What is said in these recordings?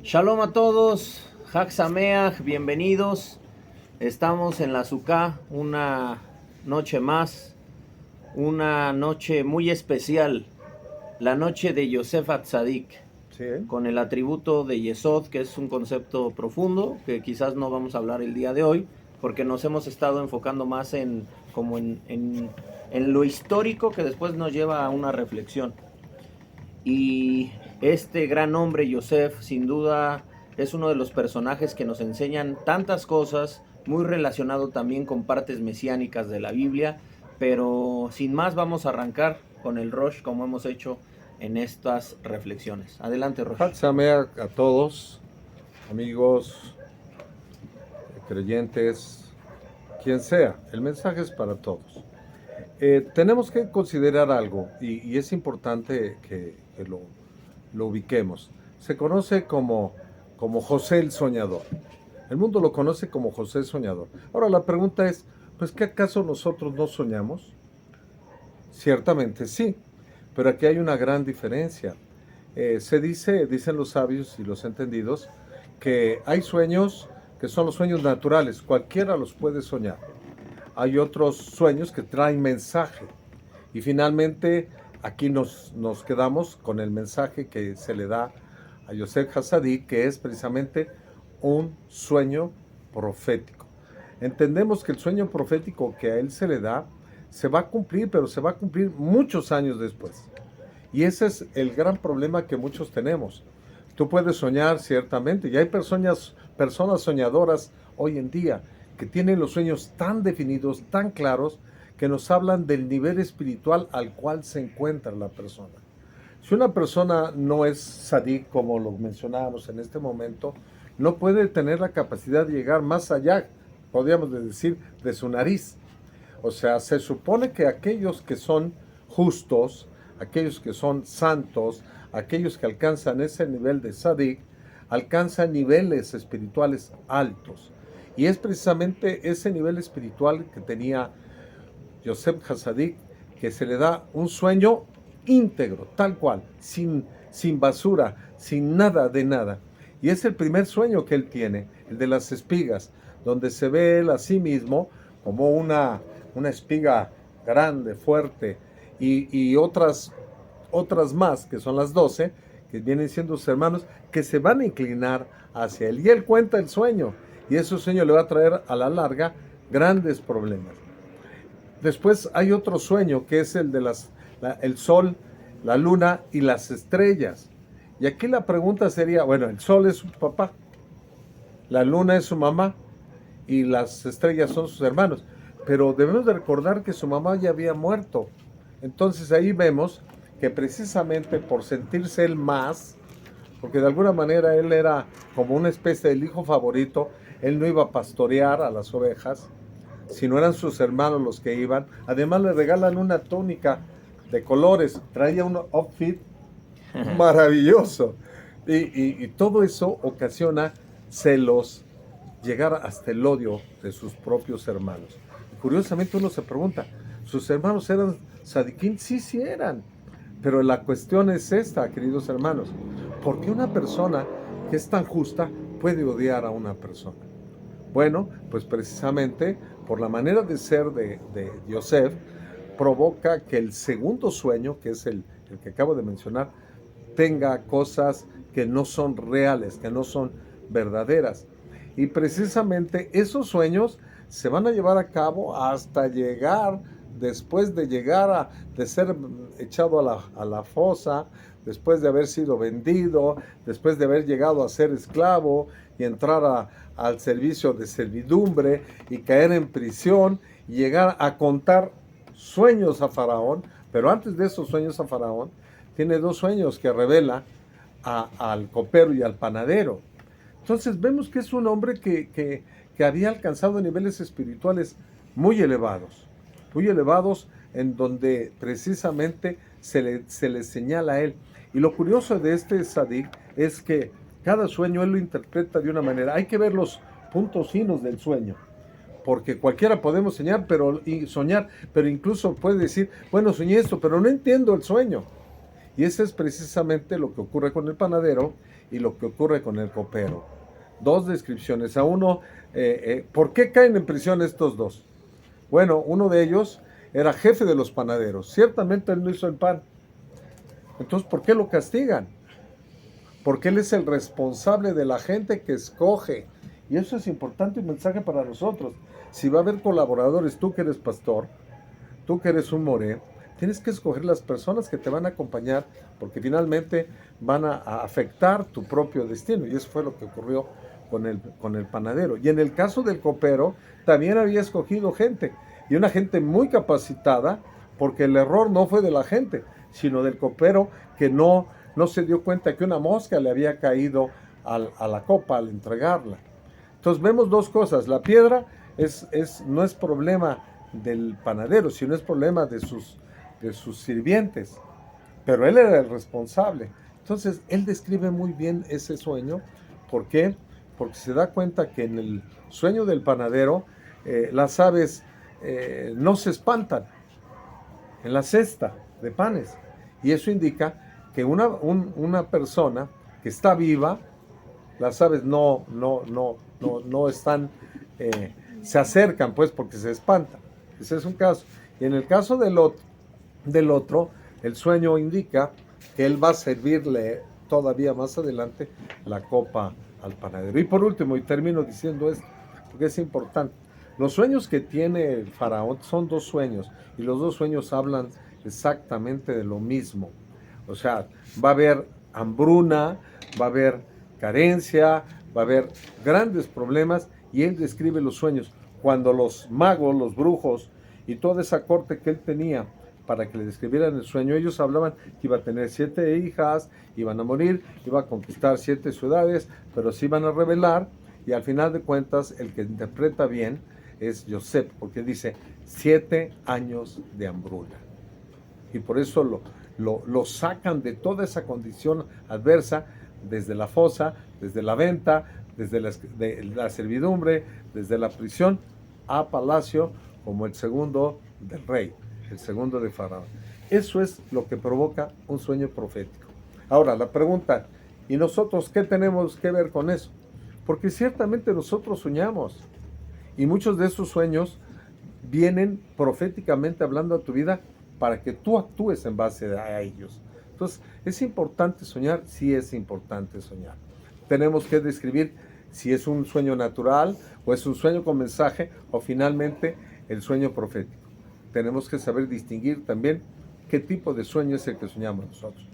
Shalom a todos, Hag Sameach, bienvenidos. Estamos en la Sukkah, una noche más, una noche muy especial, la noche de Yosef Atzadik, Sí. con el atributo de Yesod, que es un concepto profundo, que quizás no vamos a hablar el día de hoy, porque nos hemos estado enfocando más en lo histórico, que después nos lleva a una reflexión. Y este gran hombre, Yosef, sin duda es uno de los personajes que nos enseñan tantas cosas, muy relacionado también con partes mesiánicas de la Biblia, pero sin más vamos a arrancar con el Rosh como hemos hecho en estas reflexiones. Adelante, Rosh. Hag Sameach a todos, amigos, creyentes, quien sea. El mensaje es para todos. Tenemos que considerar algo y es importante que lo ubiquemos. Se conoce como José el Soñador. El mundo lo conoce como José el Soñador. Ahora la pregunta es, pues ¿qué acaso nosotros no soñamos? Ciertamente sí, pero aquí hay una gran diferencia. Dicen los sabios y los entendidos, que hay sueños que son los sueños naturales, cualquiera los puede soñar. Hay otros sueños que traen mensaje. Y finalmente aquí nos quedamos con el mensaje que se le da a Yosef Hatzadik, que es precisamente un sueño profético. Entendemos que el sueño profético que a él se le da se va a cumplir, pero se va a cumplir muchos años después. Y ese es el gran problema que muchos tenemos. Tú puedes soñar ciertamente, y hay personas soñadoras hoy en día que tienen los sueños tan definidos, tan claros, que nos hablan del nivel espiritual al cual se encuentra la persona. Si una persona no es sadik, como lo mencionábamos en este momento, no puede tener la capacidad de llegar más allá, podríamos decir, de su nariz. O sea, se supone que aquellos que son justos, aquellos que son santos, aquellos que alcanzan ese nivel de sadik, alcanzan niveles espirituales altos. Y es precisamente ese nivel espiritual que tenía Yosef Hatzadik, que se le da un sueño íntegro, tal cual, sin basura, sin nada de nada. Y es el primer sueño que él tiene, el de las espigas, donde se ve él a sí mismo como una espiga grande, fuerte, y otras más, que son las 12, que vienen siendo sus hermanos, que se van a inclinar hacia él. Y él cuenta el sueño, y ese sueño le va a traer a la larga grandes problemas. Después hay otro sueño, que es el de el sol, la luna y las estrellas. Y aquí la pregunta sería, bueno, el sol es su papá, la luna es su mamá, y las estrellas son sus hermanos. Pero debemos de recordar que su mamá ya había muerto. Entonces ahí vemos que precisamente por sentirse él más, porque de alguna manera él era como una especie del hijo favorito, él no iba a pastorear a las ovejas, sino eran sus hermanos los que iban. Además le regalan una túnica de colores, traía un outfit maravilloso. Y todo eso ocasiona celos, llegar hasta el odio de sus propios hermanos. Y curiosamente uno se pregunta, ¿sus hermanos eran sadiquín? Sí eran. Pero la cuestión es esta, queridos hermanos. ¿Por qué una persona que es tan justa puede odiar a una persona? Bueno, pues precisamente por la manera de ser de Yosef, provoca que el segundo sueño, que es el que acabo de mencionar, tenga cosas que no son reales, que no son verdaderas. Y precisamente esos sueños se van a llevar a cabo hasta llegar, después de llegar de ser echado a la fosa, después de haber sido vendido, después de haber llegado a ser esclavo y entrar al servicio de servidumbre y caer en prisión y llegar a contar sueños a Faraón. Pero antes de esos sueños a Faraón, tiene dos sueños que revela al copero y al panadero. Entonces vemos que es un hombre que había alcanzado niveles espirituales muy elevados en donde precisamente se le señala a él. Y lo curioso de este sadik es que cada sueño él lo interpreta de una manera. Hay que ver los puntos finos del sueño, porque cualquiera podemos soñar, pero incluso puede decir, bueno, soñé esto, pero no entiendo el sueño. Y ese es precisamente lo que ocurre con el panadero y lo que ocurre con el copero. Dos descripciones. A uno, ¿por qué caen en prisión estos dos? Bueno, uno de ellos era jefe de los panaderos. Ciertamente él no hizo el pan. Entonces, ¿por qué lo castigan? Porque él es el responsable de la gente que escoge. Y eso es importante, un mensaje para nosotros. Si va a haber colaboradores, tú que eres pastor, tú que eres un moré, tienes que escoger las personas que te van a acompañar, porque finalmente van a afectar tu propio destino. Y eso fue lo que ocurrió con el panadero. Y en el caso del copero, también había escogido gente, y una gente muy capacitada, porque el error no fue de la gente, sino del copero que no se dio cuenta que una mosca le había caído a la copa al entregarla. Entonces vemos dos cosas. La piedra no es problema del panadero, sino es problema de sus sirvientes. Pero él era el responsable. Entonces él describe muy bien ese sueño. ¿Por qué? Porque se da cuenta que en el sueño del panadero las aves no se espantan en la cesta de panes. Y eso indica que una persona que está viva, las aves no están, se acercan pues porque se espantan. Ese es un caso. Y en el caso del otro, el sueño indica que él va a servirle todavía más adelante la copa al panadero. Y por último, y termino diciendo esto, porque es importante, los sueños que tiene el faraón son dos sueños, y los dos sueños hablan exactamente de lo mismo. O sea, va a haber hambruna, va a haber carencia, va a haber grandes problemas, y él describe los sueños. Cuando los magos, los brujos y toda esa corte que él tenía para que le describieran el sueño, ellos hablaban que iba a tener 7 hijas, iban a morir, iba a conquistar 7 ciudades, pero se iban a rebelar, y al final de cuentas el que interpreta bien es Yosef, porque dice 7 años de hambruna. Y por eso lo sacan de toda esa condición adversa, desde la fosa, desde la venta, desde la servidumbre, desde la prisión, a palacio, como el segundo del rey, el segundo de Faraón. Eso es lo que provoca un sueño profético. Ahora, la pregunta, ¿y nosotros qué tenemos que ver con eso? Porque ciertamente nosotros soñamos, y muchos de esos sueños vienen proféticamente hablando a tu vida para que tú actúes en base a ellos. Entonces, ¿es importante soñar? Sí, es importante soñar. Tenemos que describir si es un sueño natural, o es un sueño con mensaje, o finalmente el sueño profético. Tenemos que saber distinguir también qué tipo de sueño es el que soñamos nosotros.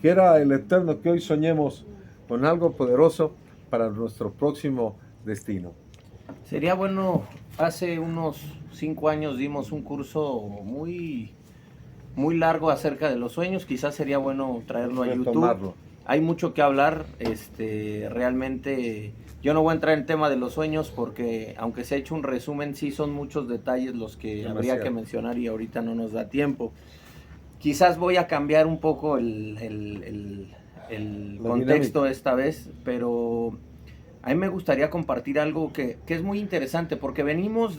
Quiera el Eterno que hoy soñemos con algo poderoso para nuestro próximo destino. Sería bueno, hace unos 5 años dimos un curso muy largo acerca de los sueños, quizás sería bueno traerlo a YouTube. Hay mucho que hablar, realmente yo no voy a entrar en el tema de los sueños porque aunque se ha hecho un resumen, sí son muchos detalles los que habría que mencionar y ahorita no nos da tiempo. Quizás voy a cambiar un poco el contexto esta vez, pero a mí me gustaría compartir algo que es muy interesante porque venimos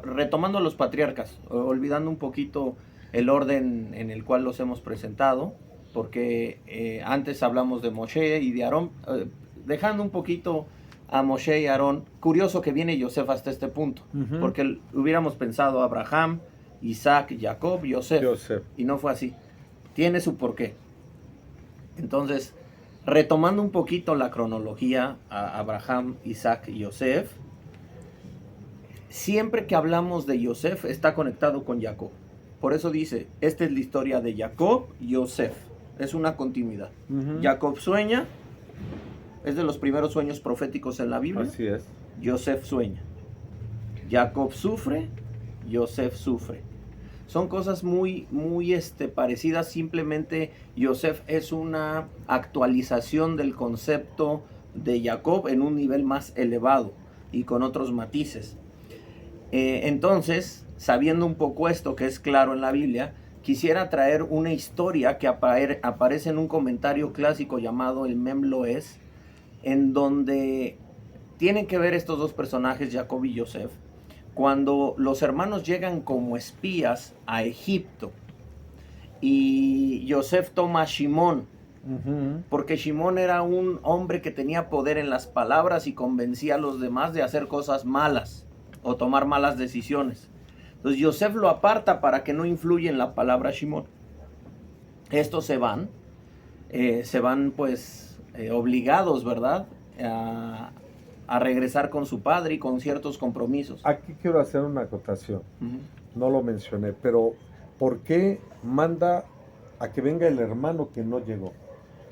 retomando a los patriarcas, olvidando un poquito el orden en el cual los hemos presentado, porque antes hablamos de Moshe y de Aarón, dejando un poquito a Moshe y Aarón. Curioso que viene Yosef hasta este punto, porque hubiéramos pensado Abraham, Isaac, Jacob, Yosef, y no fue así. Tiene su porqué. Entonces, retomando un poquito la cronología a Abraham, Isaac y Yosef, siempre que hablamos de Yosef está conectado con Jacob. Por eso dice, esta es la historia de Jacob y Yosef. Es una continuidad. Jacob sueña, es de los primeros sueños proféticos en la Biblia. Así es. Yosef sueña. Jacob sufre, Yosef sufre. Son cosas muy parecidas, simplemente Yosef es una actualización del concepto de Jacob en un nivel más elevado y con otros matices. Entonces, sabiendo un poco esto que es claro en la Biblia, quisiera traer una historia que aparece en un comentario clásico llamado el Mem Loes, en donde tienen que ver estos dos personajes, Jacob y Yosef, cuando los hermanos llegan como espías a Egipto. y Yosef toma a Shimón, Ujú. porque Shimón era un hombre que tenía poder en las palabras y convencía a los demás de hacer cosas malas o tomar malas decisiones. Entonces Yosef lo aparta para que no influya en la palabra Shimón. Estos se van pues obligados, ¿verdad? A regresar con su padre y con ciertos compromisos. Aquí quiero hacer una acotación. Ujú. No lo mencioné, pero ¿por qué manda a que venga el hermano que no llegó?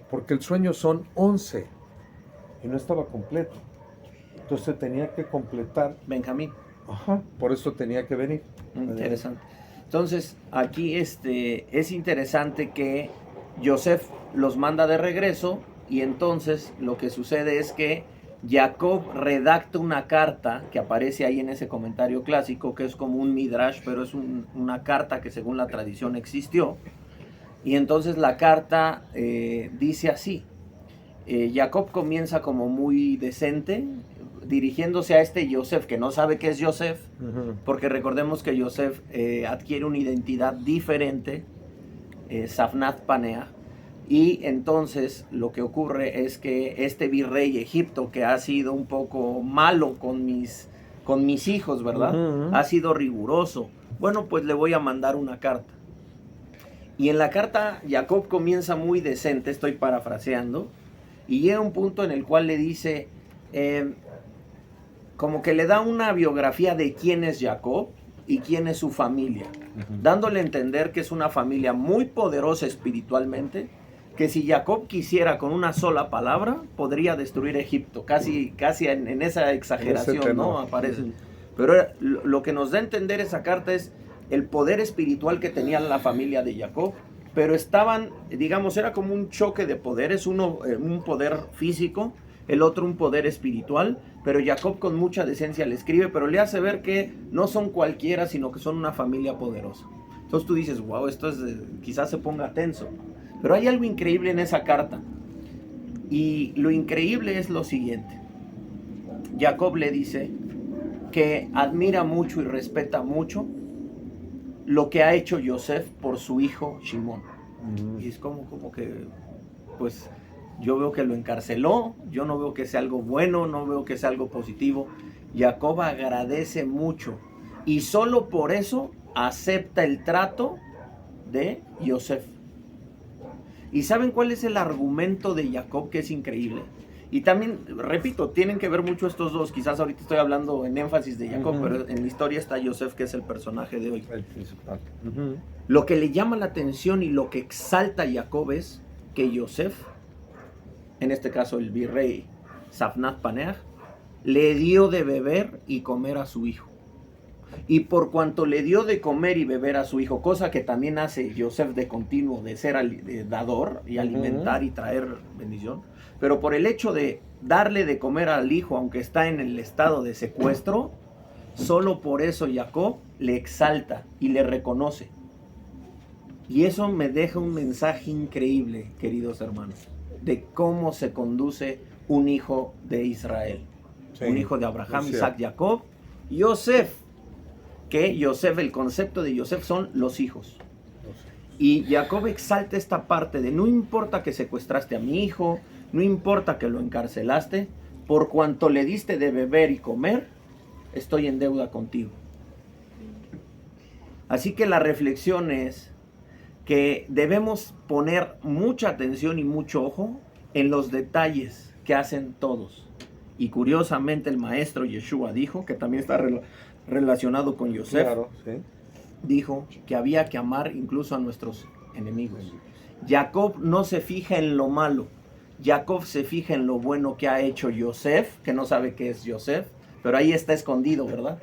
Porque el sueño son 11 y no estaba completo. Entonces tenía que completar. Benjamín. Ajá, por eso tenía que venir. Interesante. Entonces, aquí es interesante que Yosef los manda de regreso y entonces lo que sucede es que Jacob redacta una carta que aparece ahí en ese comentario clásico, que es como un midrash, pero es una carta que según la tradición existió. Y entonces la carta dice así. Jacob comienza como muy decente, dirigiéndose a este Yosef, que no sabe qué es Yosef, Ujú. porque recordemos que Yosef adquiere una identidad diferente, Safnat Paneah, y entonces lo que ocurre es que este virrey Egipto, que ha sido un poco malo con mis hijos, ¿verdad? Ujú. Ha sido riguroso. Bueno, pues le voy a mandar una carta. Y en la carta Jacob comienza muy decente, estoy parafraseando, y llega un punto en el cual le dice, como que le da una biografía de quién es Jacob y quién es su familia, Ujú. dándole a entender que es una familia muy poderosa espiritualmente, que si Jacob quisiera con una sola palabra, podría destruir Egipto, casi en esa exageración, tenor. ¿no? Aparece. Ujú. Pero lo que nos da a entender esa carta es el poder espiritual que tenía la familia de Jacob, pero estaban, digamos, era como un choque de poderes, uno un poder físico, el otro un poder espiritual, pero Jacob con mucha decencia le escribe, pero le hace ver que no son cualquiera, sino que son una familia poderosa. Entonces tú dices, wow, esto es, quizás se ponga tenso, pero hay algo increíble en esa carta, y lo increíble es lo siguiente. Jacob le dice que admira mucho y respeta mucho lo que ha hecho Yosef por su hijo Shimón. Ujú. Y es como que, pues, yo veo que lo encarceló, yo no veo que sea algo bueno, no veo que sea algo positivo. Jacob agradece mucho y solo por eso acepta el trato de Yosef. ¿Y saben cuál es el argumento de Jacob, que es increíble? Y también, repito, tienen que ver mucho estos dos. Quizás ahorita estoy hablando en énfasis de Jacob, Ujú. pero en la historia está Yosef, que es el personaje de hoy. El principal. Ujú. Lo que le llama la atención y lo que exalta a Jacob es que Yosef, en este caso el virrey Safnat Paneah, le dio de beber y comer a su hijo. Y por cuanto le dio de comer y beber a su hijo, cosa que también hace Yosef de continuo, de ser dador y alimentar y traer bendición, pero por el hecho de darle de comer al hijo, aunque está en el estado de secuestro, solo por eso Jacob le exalta y le reconoce. Y eso me deja un mensaje increíble, queridos hermanos, de cómo se conduce un hijo de Israel. Sí, Un hijo de Abraham, es Isaac, cierto. Jacob, Yosef. Que Yosef, el concepto de Yosef son los hijos. Y Jacob exalta esta parte de no importa que secuestraste a mi hijo, no importa que lo encarcelaste, por cuanto le diste de beber y comer, estoy en deuda contigo. Así que la reflexión es que debemos poner mucha atención y mucho ojo en los detalles que hacen todos. Y curiosamente el maestro Yeshua dijo, que también está relacionado con Yosef, Claro, sí. dijo que había que amar incluso a nuestros enemigos. Jacob no se fija en lo malo, Jacob se fija en lo bueno que ha hecho Yosef, que no sabe qué es Yosef, pero ahí está escondido, ¿verdad?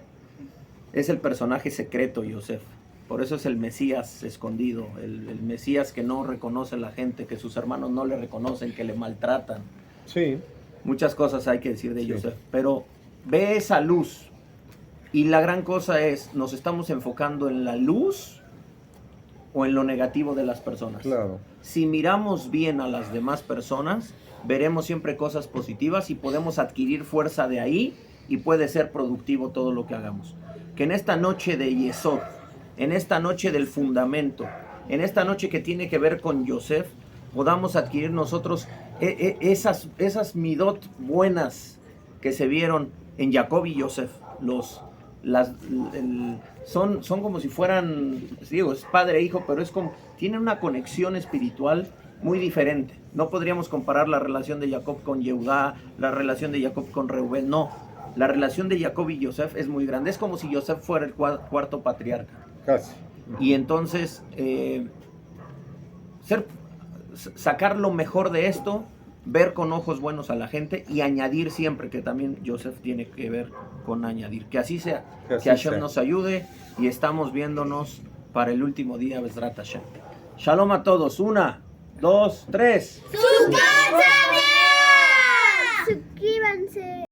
Es el personaje secreto Yosef. Por eso es el Mesías escondido, el Mesías que no reconoce la gente, que sus hermanos no le reconocen, que le maltratan. Sí. Muchas cosas hay que decir de Sí. Yosef, pero ve esa luz. Y la gran cosa es, ¿nos estamos enfocando en la luz o en lo negativo de las personas? Claro. Si miramos bien a las demás personas, veremos siempre cosas positivas y podemos adquirir fuerza de ahí y puede ser productivo todo lo que hagamos. Que en esta noche de Yesod, en esta noche del fundamento, en esta noche que tiene que ver con Yosef, podamos adquirir nosotros esas midot buenas que se vieron en Jacob y Yosef. Son como si fueran, digo, es padre e hijo, pero tienen una conexión espiritual muy diferente. No podríamos comparar la relación de Jacob con Yehudá, la relación de Jacob con Reubén, no. La relación de Jacob y Yosef es muy grande. Es como si Yosef fuera el cuarto patriarca. Casi. Y entonces, sacar lo mejor de esto, ver con ojos buenos a la gente y añadir siempre, que también Yosef tiene que ver con añadir. Que así sea, que Hashem nos ayude y estamos viéndonos para el último día, Bezrat Hashem. Shalom a todos. 1, 2, 3. ¡Sus